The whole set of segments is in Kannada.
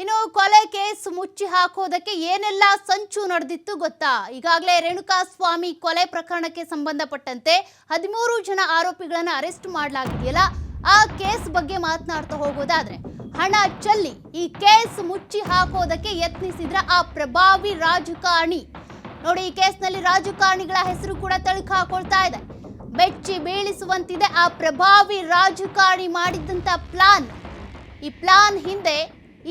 ಇನ್ನು ಕೊಲೆ ಕೇಸ್ ಮುಚ್ಚಿ ಹಾಕೋದಕ್ಕೆ ಏನೆಲ್ಲ ಸಂಚು ನಡೆದಿತ್ತು ಗೊತ್ತಾ? ಈಗಾಗಲೇ ರೇಣುಕಾಸ್ವಾಮಿ ಕೊಲೆ ಪ್ರಕರಣಕ್ಕೆ ಸಂಬಂಧಪಟ್ಟಂತೆ 13 ಜನ ಆರೋಪಿಗಳನ್ನು ಅರೆಸ್ಟ್ ಮಾಡಲಾಗಿದೆಯಲ್ಲ, ಆ ಕೇಸ್ ಬಗ್ಗೆ ಮಾತನಾಡ್ತಾ ಹೋಗೋದಾದ್ರೆ ಹಣ ಚೆಲ್ಲಿ ಈ ಕೇಸ್ ಮುಚ್ಚಿ ಹಾಕೋದಕ್ಕೆ ಯತ್ನಿಸಿದ್ರ ಆ ಪ್ರಭಾವಿ ರಾಜಕಾರಣಿ. ನೋಡಿ, ಈ ಕೇಸ್ನಲ್ಲಿ ರಾಜಕಾರಣಿಗಳ ಹೆಸರು ಕೂಡ ತಳುಕು ಹಾಕೊಳ್ತಾ ಇದೆ. ಬೆಚ್ಚಿ ಬೀಳಿಸುವಂತಿದೆ ಆ ಪ್ರಭಾವಿ ರಾಜಕಾರಣಿ ಮಾಡಿದಂತ ಪ್ಲಾನ್. ಈ ಪ್ಲಾನ್ ಹಿಂದೆ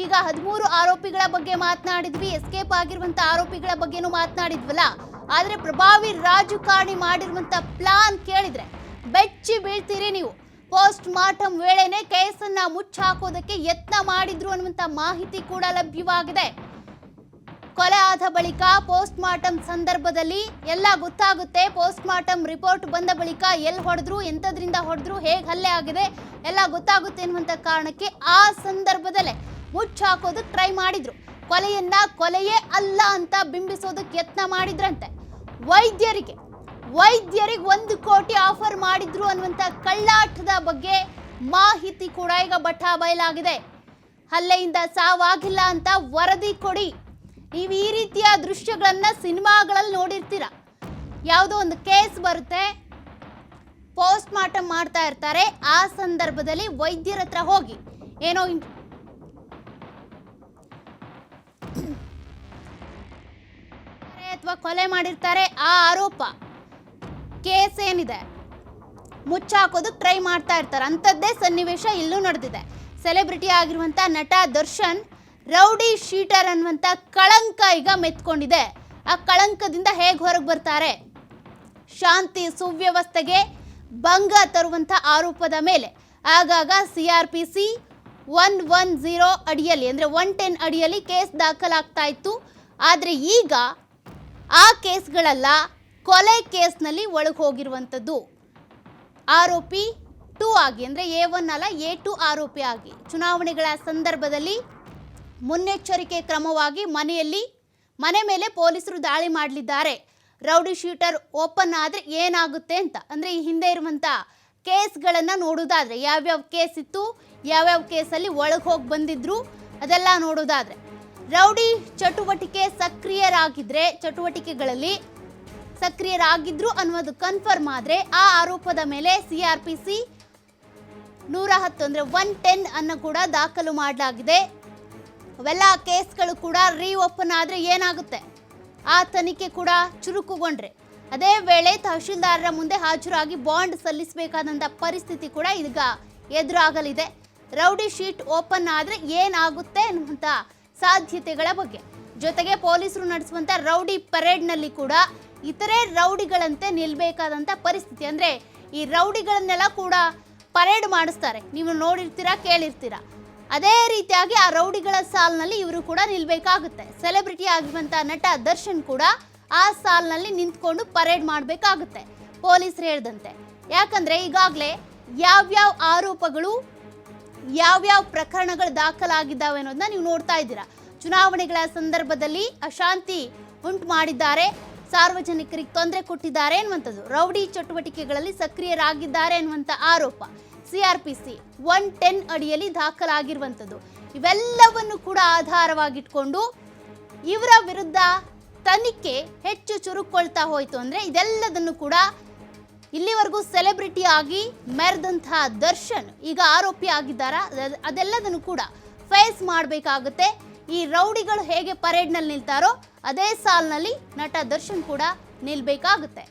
ಈಗ 13 ಆರೋಪಿಗಳ ಬಗ್ಗೆ ಮಾತನಾಡಿದ್ವಿ, ಎಸ್ಕೇಪ್ ಆಗಿರುವಂತ ಆರೋಪಿಗಳ ಬಗ್ಗೆನೂ ಮಾತನಾಡಿದ್ವಲ್ಲ. ಆದ್ರೆ ಪ್ರಭಾವಿ ರಾಜಕಾರಣಿ ಮಾಡಿರುವಂತ ಪ್ಲಾನ್ ಕೇಳಿದ್ರೆ ಬೆಚ್ಚಿ ಬೀಳ್ತೀರಿ ನೀವು. ಪೋಸ್ಟ್ ಮಾರ್ಟಮ್ ವೇಳೆನೆ ಕೇಸನ್ನ ಮುಚ್ಚಾಕೋದಕ್ಕೆ ಯತ್ನ ಮಾಡಿದ್ರು ಅನ್ನುವಂತ ಮಾಹಿತಿ ಕೂಡ ಲಭ್ಯವಾಗಿದೆ. ಕೊಲೆ ಆದ ಬಳಿಕ ಪೋಸ್ಟ್ ಮಾರ್ಟಮ್ ಸಂದರ್ಭದಲ್ಲಿ ಎಲ್ಲ ಗೊತ್ತಾಗುತ್ತೆ. ಪೋಸ್ಟ್ ಮಾರ್ಟಮ್ ರಿಪೋರ್ಟ್ ಬಂದ ಬಳಿಕ ಎಲ್ಲಿ ಹೊಡೆದ್ರು, ಎಂತದ್ರಿಂದ ಹೊಡೆದ್ರು, ಹೇಗೆ ಹಲ್ಲೆ ಆಗಿದೆ ಎಲ್ಲ ಗೊತ್ತಾಗುತ್ತೆ ಅನ್ನುವಂತ ಕಾರಣಕ್ಕೆ ಆ ಸಂದರ್ಭದಲ್ಲೇ ಮುಚ್ಚಾಕೋದಕ್ಕೆ ಟ್ರೈ ಮಾಡಿದ್ರು. ಕೊಲೆಯನ್ನ ಕೊಲೆಯೇ ಅಲ್ಲ ಅಂತ ಬಿಂಬಿಸೋದಕ್ಕೆ ಯತ್ನ ಮಾಡಿದ್ರಂತೆ. ವೈದ್ಯರಿಗೆ 1 ಕೋಟಿ ಆಫರ್ ಮಾಡಿದ್ರು ಅನ್ನುವಂತ ಕಳ್ಳಾಟದ ಬಗ್ಗೆ ಮಾಹಿತಿ ಕೂಡ ಈಗ ಬಟಾ ಬಯಲಾಗಿದೆ. ಹಲ್ಲೆಯಿಂದ ಸಾವಾಗಿಲ್ಲ ಅಂತ ವರದಿ ಕೊಡಿ. ನೀವು ಈ ರೀತಿಯ ದೃಶ್ಯಗಳನ್ನ ಸಿನಿಮಾಗಳಲ್ಲಿ ನೋಡಿರ್ತೀರ. ಯಾವುದೋ ಒಂದು ಕೇಸ್ ಬರುತ್ತೆ, ಪೋಸ್ಟ್ ಮಾರ್ಟಮ್ ಮಾಡ್ತಾ ಇರ್ತಾರೆ, ಆ ಸಂದರ್ಭದಲ್ಲಿ ವೈದ್ಯರ ಹತ್ರ ಹೋಗಿ ಏನೋ ಅಥವಾ ಕೊಲೆ ಮಾಡಿರ್ತಾರೆ, ಆ ಆರೋಪ ಕೇಸ್ ಏನಿದೆ ಮುಚ್ಚಾಕೋದಕ್ಕೆ ಟ್ರೈ ಮಾಡ್ತಾ ಇರ್ತಾರೆ. ಅಂಥದ್ದೇ ಸನ್ನಿವೇಶ ಇಲ್ಲೂ ನಡೆದಿದೆ. ಸೆಲೆಬ್ರಿಟಿ ಆಗಿರುವಂಥ ನಟ ದರ್ಶನ್ ರೌಡಿ ಶೀಟರ್ ಅನ್ನುವಂಥ ಕಳಂಕ ಈಗ ಮೆತ್ಕೊಂಡಿದೆ. ಆ ಕಳಂಕದಿಂದ ಹೇಗೆ ಹೊರಗೆ ಬರ್ತಾರೆ? ಶಾಂತಿ ಸುವ್ಯವಸ್ಥೆಗೆ ಭಂಗ ತರುವಂಥ ಆರೋಪದ ಮೇಲೆ ಆಗಾಗ CRPC 110 ಅಡಿಯಲ್ಲಿ ಅಂದರೆ 110 ಅಡಿಯಲ್ಲಿ ಕೇಸ್ ದಾಖಲಾಗ್ತಾ ಇತ್ತು. ಆದರೆ ಈಗ ಆ ಕೇಸ್ಗಳೆಲ್ಲ ಕೊಲೆ ಕೇಸ್ನಲ್ಲಿ ಒಳಗೆ ಹೋಗಿರುವಂಥದ್ದು. ಆರೋಪಿ 2 ಆಗಿ ಅಂದರೆ A1 ಅಲ್ಲ A2 ಆರೋಪಿ ಆಗಿ ಚುನಾವಣೆಗಳ ಸಂದರ್ಭದಲ್ಲಿ ಮುನ್ನೆಚ್ಚರಿಕೆ ಕ್ರಮವಾಗಿ ಮನೆ ಮೇಲೆ ಪೊಲೀಸರು ದಾಳಿ ಮಾಡಲಿದ್ದಾರೆ. ರೌಡಿ ಶೀಟರ್ ಓಪನ್ ಆದರೆ ಏನಾಗುತ್ತೆ ಅಂತ, ಅಂದರೆ ಈ ಹಿಂದೆ ಇರುವಂಥ ಕೇಸ್ಗಳನ್ನು ನೋಡೋದಾದರೆ ಯಾವ್ಯಾವ ಕೇಸ್ ಇತ್ತು, ಯಾವ್ಯಾವ ಕೇಸಲ್ಲಿ ಒಳಗೆ ಹೋಗಿ ಬಂದಿದ್ರು ಅದೆಲ್ಲ ನೋಡೋದಾದರೆ ರೌಡಿ ಚಟುವಟಿಕೆಗಳಲ್ಲಿ ಸಕ್ರಿಯರಾಗಿದ್ರು ಅನ್ನೋದು ಕನ್ಫರ್ಮ್ ಆದರೆ ಆ ಆರೋಪದ ಮೇಲೆ CRPC 110 ಅಂದರೆ 110 ಅನ್ನು ಕೂಡ ದಾಖಲು ಮಾಡಲಾಗಿದೆ. ಅವೆಲ್ಲ ಕೇಸ್ಗಳು ಕೂಡ ರೀಓಪನ್ ಆದರೆ ಏನಾಗುತ್ತೆ? ಆ ತನಿಖೆ ಕೂಡ ಚುರುಕುಗೊಂಡ್ರೆ ಅದೇ ವೇಳೆ ತಹಶೀಲ್ದಾರರ ಮುಂದೆ ಹಾಜರಾಗಿ ಬಾಂಡ್ ಸಲ್ಲಿಸಬೇಕಾದಂಥ ಪರಿಸ್ಥಿತಿ ಕೂಡ ಈಗ ಎದುರಾಗಲಿದೆ. ರೌಡಿ ಶೀಟ್ ಓಪನ್ ಆದರೆ ಏನಾಗುತ್ತೆ ಅನ್ನುವಂಥ ಸಾಧ್ಯತೆಗಳ ಬಗ್ಗೆ, ಜೊತೆಗೆ ಪೊಲೀಸರು ನಡೆಸುವಂಥ ರೌಡಿ ಪರೇಡ್ನಲ್ಲಿ ಕೂಡ ಇತರೆ ರೌಡಿಗಳಂತೆ ನಿಲ್ಬೇಕಾದಂಥ ಪರಿಸ್ಥಿತಿ. ಅಂದರೆ ಈ ರೌಡಿಗಳನ್ನೆಲ್ಲ ಕೂಡ ಪರೇಡ್ ಮಾಡಿಸ್ತಾರೆ, ನೀವು ನೋಡಿರ್ತೀರಾ, ಕೇಳಿರ್ತೀರಾ. ಅದೇ ರೀತಿಯಾಗಿ ಆ ರೌಡಿಗಳ ಸಾಲಿನಲ್ಲಿ ಇವರು ಕೂಡ ನಿಲ್ಬೇಕಾಗುತ್ತೆ. ಸೆಲೆಬ್ರಿಟಿ ಆಗಿರುವಂಥ ನಟ ದರ್ಶನ್ ಕೂಡ ಆ ಸಾಲಿನಲ್ಲಿ ನಿಂತ್ಕೊಂಡು ಪರೇಡ್ ಮಾಡಬೇಕಾಗುತ್ತೆ ಪೊಲೀಸರು ಹೇಳ್ದಂತೆ. ಯಾಕಂದರೆ ಈಗಾಗಲೇ ಯಾವ್ಯಾವ ಆರೋಪಗಳು, ಯಾವ್ಯಾವ ಪ್ರಕರಣಗಳು ದಾಖಲಾಗಿದ್ದಾವೆ ಅನ್ನೋದನ್ನ ನೀವು ನೋಡ್ತಾ ಇದ್ದೀರಾ. ಚುನಾವಣೆಗಳ ಸಂದರ್ಭದಲ್ಲಿ ಅಶಾಂತಿ ಉಂಟು ಮಾಡಿದ್ದಾರೆ, ಸಾರ್ವಜನಿಕರಿಗೆ ತೊಂದರೆ ಕೊಟ್ಟಿದ್ದಾರೆ ಅನ್ನುವಂಥದ್ದು, ರೌಡಿ ಚಟುವಟಿಕೆಗಳಲ್ಲಿ ಸಕ್ರಿಯರಾಗಿದ್ದಾರೆ ಅನ್ನುವಂಥ ಆರೋಪ CRPC 110 ಅಡಿಯಲ್ಲಿ ದಾಖಲಾಗಿರುವಂಥದ್ದು. ಇವೆಲ್ಲವನ್ನು ಕೂಡ ಆಧಾರವಾಗಿಟ್ಕೊಂಡು ಇವರ ವಿರುದ್ಧ ತನಿಖೆ ಹೆಚ್ಚು ಚುರುಕೊಳ್ತಾ ಹೋಯಿತು. ಅಂದರೆ ಇದೆಲ್ಲದನ್ನು ಕೂಡ ಇಲ್ಲಿವರೆಗೂ ಸೆಲೆಬ್ರಿಟಿ ಆಗಿ ಮೆರೆದಂತಹ ದರ್ಶನ್ ಈಗ ಆರೋಪಿ ಆಗಿದ್ದಾರಾ, ಅದೆಲ್ಲದನ್ನು ಕೂಡ ಫೇಸ್ ಮಾಡಬೇಕಾಗುತ್ತೆ. ಈ ರೌಡಿಗಳು ಹೇಗೆ ಪರೇಡ್ನಲ್ಲಿ ನಿಲ್ತಾರೋ ಅದೇ ಸಾಲಿನಲ್ಲಿ ನಟ ದರ್ಶನ್ ಕೂಡ ನಿಲ್ಬೇಕಾಗುತ್ತೆ.